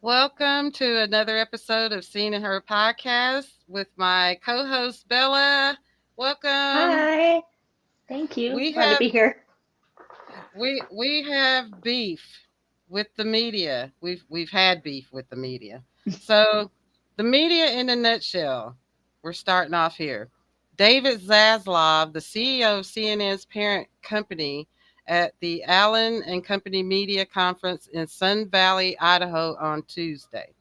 Welcome to another episode of Seen and Her podcast with my co-host Bella. Welcome. Hi. Thank you. We Glad to have be here. we have beef with the media. We've had beef with the media. So, the media in a nutshell. We're starting off here. David Zaslav, the CEO of CNN's parent company, at the Allen and Company Media Conference in Sun Valley, Idaho on Tuesday.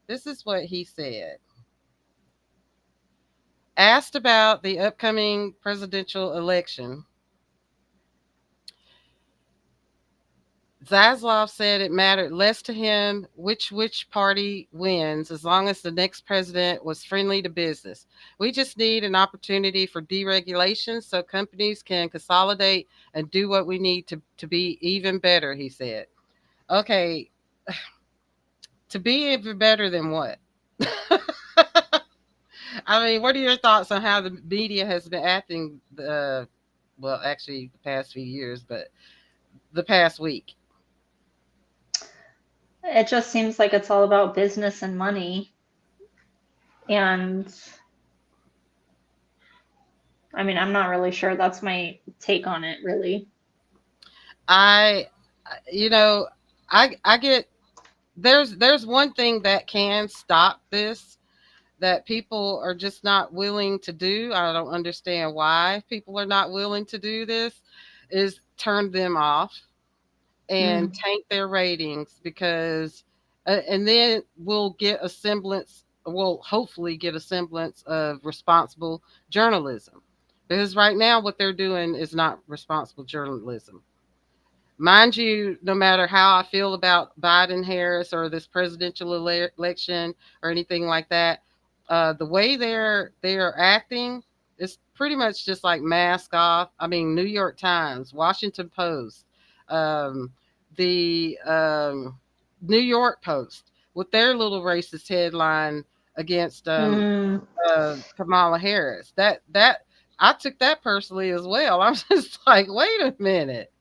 This is what he said. Asked about the upcoming presidential election, Zaslav said it mattered less to him which party wins as long as the next president was friendly to business. We just need an opportunity for deregulation so companies can consolidate and do what we need to be even better, he said. Okay, to be even better than what? I mean, what are your thoughts on how the media has been acting well, actually the past few years, but the past week? It just seems like it's all about business and money. And I'm not really sure. That's my take on it, really. I you know, I get there's one thing that can stop this that people are just not willing to do. I don't understand why people are not willing to do this is turn them off and Mm. tank their ratings because and then we'll hopefully get a semblance of responsible journalism, because right now what they're doing is not responsible journalism. Mind you, no matter how I feel about Biden Harris or this presidential election or anything like that, the way they're acting is pretty much just like mask off. I mean, New York Times, Washington Post, um, the New York Post with their little racist headline against Mm. Kamala Harris. That I took that personally as well. I'm just like, wait a minute.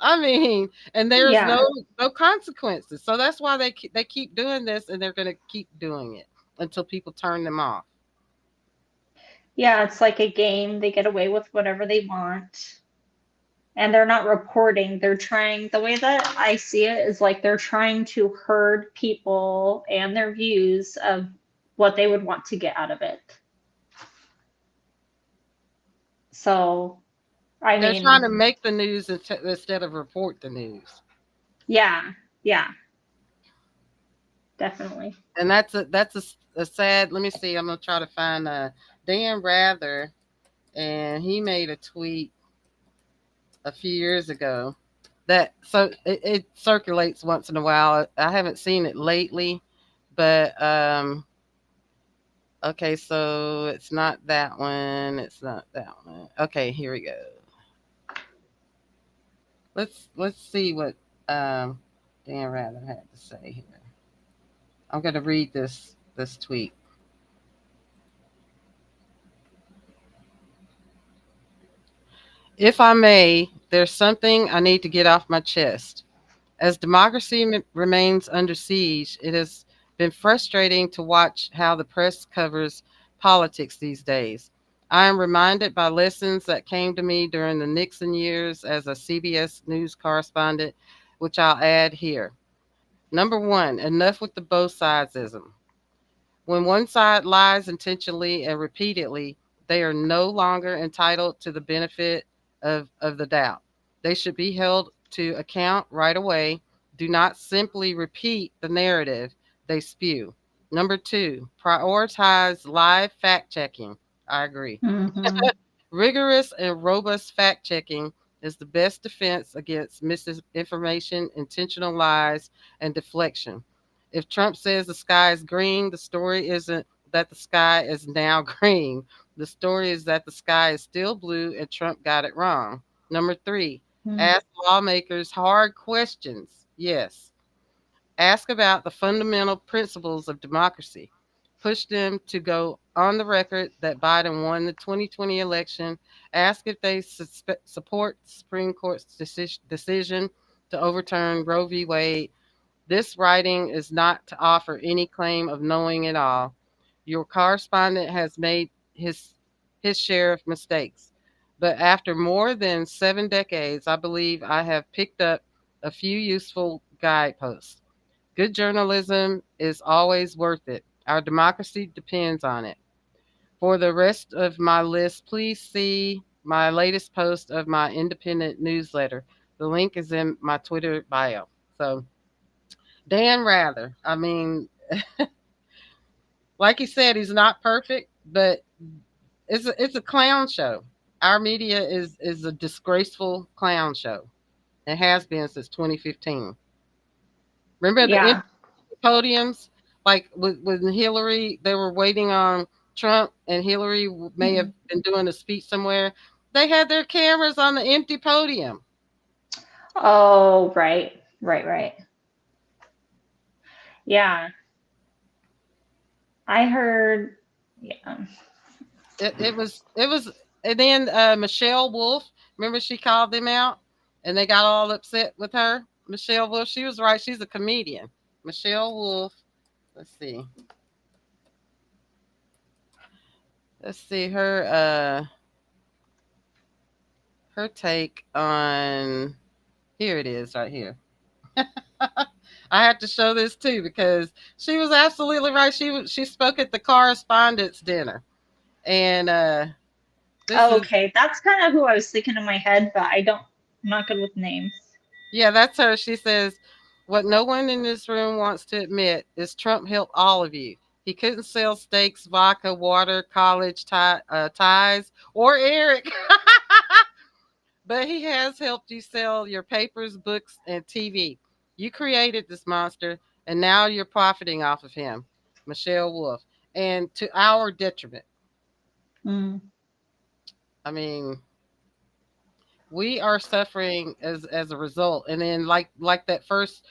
I mean, and there's Yeah. no consequences. So that's why they keep doing this, and they're going to keep doing it until people turn them off. Yeah, it's like a game. They get away with whatever they want. And they're not reporting. They're trying, the way that I see it is like they're trying to herd people and their views of what they would want to get out of it. So, I They're trying mean, to make the news instead of report the news, yeah, yeah, definitely. and that's a sad. Let me see. I'm gonna try to find Dan Rather, and he made a tweet a few years ago that so it circulates once in a while. I haven't seen it lately, but okay, so it's not that one. It's not that one. Okay, here we go. Let's see what um, Dan Rather had to say here. I'm going to read this tweet. If I may, there's something I need to get off my chest. As democracy remains under siege, it has been frustrating to watch how the press covers politics these days. I am reminded by lessons that came to me during the Nixon years as a CBS News correspondent, which I'll add here. Number one, enough with the both sidesism. When one side lies intentionally and repeatedly, they are no longer entitled to the benefit of the doubt. They should be held to account right away. Do not simply repeat the narrative they spew. Number two, prioritize live fact checking. I agree. Hmm. Rigorous and robust fact checking is the best defense against misinformation, intentional lies, and deflection. If Trump says the sky is green, the story isn't that the sky is now green. The story is that the sky is still blue and Trump got it wrong. Number three, ask lawmakers hard questions. Yes, ask about the fundamental principles of democracy. Push them to go on the record that Biden won the 2020 election. Ask if they support the Supreme Court's decision to overturn Roe v. Wade. This writing is not to offer any claim of knowing it all. Your correspondent has made his share of mistakes. But after more than 7 decades, I believe I have picked up a few useful guideposts. Good journalism is always worth it. Our democracy depends on it. For the rest of my list, please see my latest post of my independent newsletter. The link is in my Twitter bio. So, Dan Rather, I mean, like he said, he's not perfect, but it's a clown show. Our media is a disgraceful clown show. It has been since 2015. Remember the Yeah. empty podiums, like with Hillary, they were waiting on Trump, and Hillary may have Mhm. been doing a speech somewhere. They had their cameras on the empty podium. Oh, right. Right, right. Yeah. I heard, yeah. It was, and then Michelle Wolf. Remember she called them out, and they got all upset with her. Michelle Wolf. She was right. She's a comedian. Michelle Wolf. Let's see. Let's see her take on. Here it is, right here. I had to show this too because she was absolutely right. She spoke at the correspondence dinner, and this Oh, is okay. That's kind of who I was thinking in my head, but I'm not good with names. yeah, that's her. She says, "What no one in this room wants to admit is Trump helped all of you. He couldn't sell steaks, vodka, water, college ties, or Eric." But he has helped you sell your papers, books, and TV. You created this monster, and now you're profiting off of him, Michelle Wolf, and to our detriment. Mm. I mean, we are suffering as a result. And then, like that first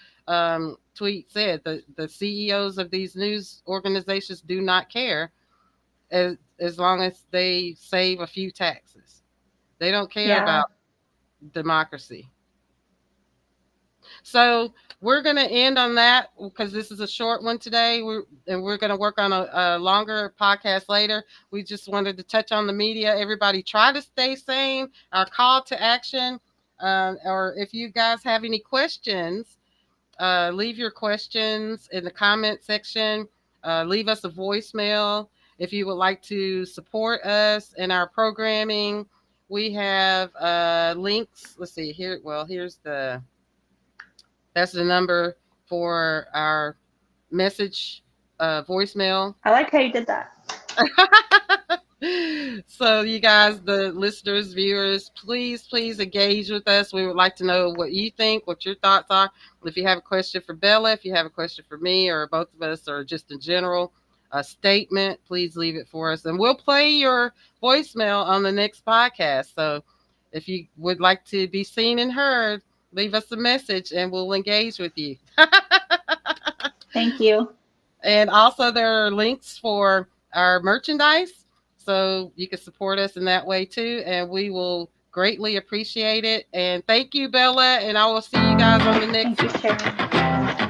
tweet said, the CEOs of these news organizations do not care as long as they save a few taxes. They don't care Yeah. about democracy. So we're going to end on that because this is a short one today. We're going to work on a longer podcast later. We just wanted to touch on the media. Everybody, try to stay sane. Our call to action, or if you guys have any questions, leave your questions in the comment section. Leave us a voicemail if you would like to support us in our programming. We have links. Let's see here. Well, here's the that's the number for our message voicemail. I like how you did that. So, you guys, the listeners, viewers, please engage with us. We would like to know what you think, what your thoughts are. If you have a question for Bella, if you have a question for me, or both of us, or just in general, a statement, please leave it for us. And we'll play your voicemail on the next podcast. So, if you would like to be seen and heard, leave us a message and we'll engage with you. Thank you. And also, there are links for our merchandise, so you can support us in that way too. And we will greatly appreciate it. And thank you, Bella. And I will see you guys on the next Thank you, one. Sharon.